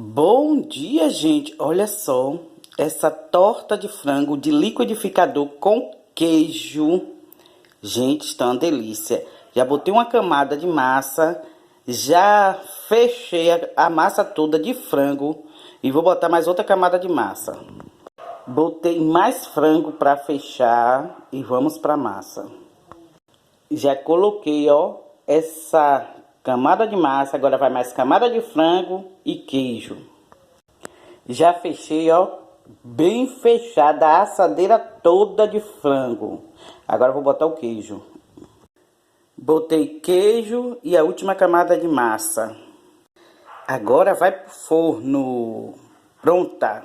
Bom dia, gente. Olha só essa torta de frango de liquidificador com queijo. Gente, está uma delícia. Já botei uma camada de massa, já fechei a massa toda de frango e vou botar mais outra camada de massa. Botei mais frango para fechar e vamos para a massa. Já coloquei, ó, essa camada de massa, agora vai mais camada de frango e queijo. Já fechei, ó, bem fechada a assadeira toda de frango. Agora vou botar o queijo. Botei queijo e a última camada de massa. Agora vai pro forno. Pronta.